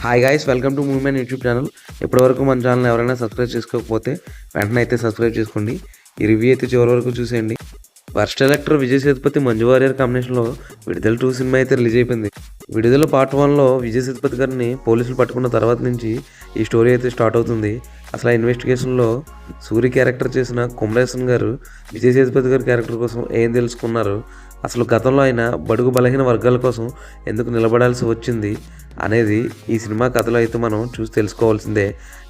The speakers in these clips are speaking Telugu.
Hi guys, welcome to Moviemen YouTube channel. ఇప్పటివరకు మన ఛానల్ ఎవరైనా సబ్స్క్రైబ్ చేసుకోకపోతే వెంటనే అయితే సబ్స్క్రైబ్ చేసుకోండి. ఈ రివ్యూ అయితే చివరి వరకు చూసేయండి. వర్స్ట్ డైరెక్టర్ విజయ్ సేతుపతి, మంజు వారియర్ కాంబినేషన్లో విడుదల 2 సినిమా అయితే రిలీజ్ అయిపోయింది. విడుదల పార్ట్ 1లో విజయ్ సేతుపతి గారిని పోలీసులు పట్టుకున్న తర్వాత నుంచి ఈ స్టోరీ అయితే స్టార్ట్ అవుతుంది. అసలు ఆ ఇన్వెస్టిగేషన్లో సూరి క్యారెక్టర్ చేసిన కుమరేసన్ గారు విజయ్ సేతుపతి గారి క్యారెక్టర్ కోసం ఏం తెలుసుకున్నారు, అసలు గతంలో ఆయన బడుగు బలహీన వర్గాల కోసం ఎందుకు నిలబడాల్సి వచ్చింది అనేది ఈ సినిమా కథలో అయితే మనం చూసి తెలుసుకోవాల్సిందే.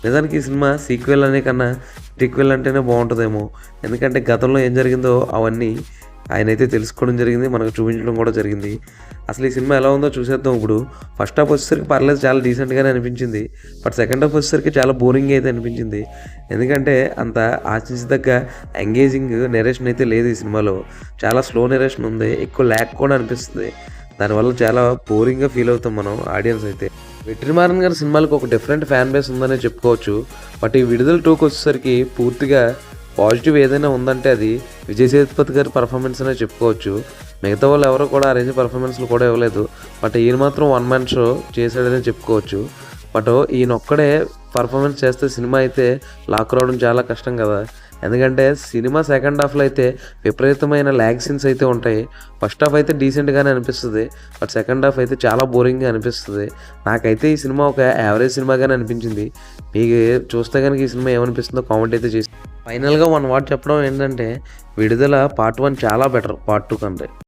నిజానికి ఈ సినిమా సీక్వెల్ అనే కన్నా ప్రీక్వెల్ అంటేనే బాగుంటుందేమో. ఎందుకంటే గతంలో ఏం జరిగిందో అవన్నీ ఆయన అయితే తెలుసుకోవడం జరిగింది, మనకు చూపించడం కూడా జరిగింది. అసలు ఈ సినిమా ఎలా ఉందో చూసేద్దాం. ఇప్పుడు ఫస్ట్ హాఫ్ వచ్చేసరికి పర్లేదు, చాలా డీసెంట్గానే అనిపించింది. బట్ సెకండ్ హాఫ్ వచ్చేసరికి చాలా బోరింగ్ అయితే అనిపించింది. ఎందుకంటే అంత ఆశించదగ్గ ఎంగేజింగ్ నెరేషన్ అయితే లేదు ఈ సినిమాలో. చాలా స్లో నెరేషన్ ఉంది, ఎక్కువ ల్యాక్ కూడా అనిపిస్తుంది. దానివల్ల చాలా బోరింగ్గా ఫీల్ అవుతాం మనం ఆడియన్స్ అయితే. వెట్రిమారన్ గారి సినిమాలకు ఒక డిఫరెంట్ ఫ్యాన్ బేస్ ఉందనే చెప్పుకోవచ్చు. బట్ ఈ విడుదల 2కి వచ్చేసరికి పూర్తిగా పాజిటివ్ ఏదైనా ఉందంటే అది విజయ్ సేతుపతి గారి పర్ఫార్మెన్స్ అనే చెప్పుకోవచ్చు. మిగతా వాళ్ళు ఎవరో కూడా ఆ రేంజ్ పర్ఫార్మెన్స్లు కూడా ఇవ్వలేదు. బట్ ఈయన మాత్రం 1 మ్యాన్ షో చేశాడని చెప్పుకోవచ్చు. బట్ ఈయన ఒక్కడే పర్ఫార్మెన్స్ చేస్తే సినిమా అయితే లాక్ రావడం చాలా కష్టం కదా. ఎందుకంటే సినిమా సెకండ్ హాఫ్లో అయితే విపరీతమైన ల్యాగ్ సీన్స్ అయితే ఉంటాయి. ఫస్ట్ హాఫ్ అయితే డీసెంట్గానే అనిపిస్తుంది, బట్ సెకండ్ హాఫ్ అయితే చాలా బోరింగ్గా అనిపిస్తుంది. నాకైతే ఈ సినిమా ఒక యావరేజ్ సినిమాగానే అనిపించింది. మీకు చూస్తే కనుక ఈ సినిమా ఏమనిపిస్తుందో కామెంట్ అయితే చేసి. ఫైనల్గా 1 వర్డ్ చెప్పడం ఏంటంటే, విడుదల పార్ట్ 1 చాలా బెటర్ పార్ట్ 2 కంటే.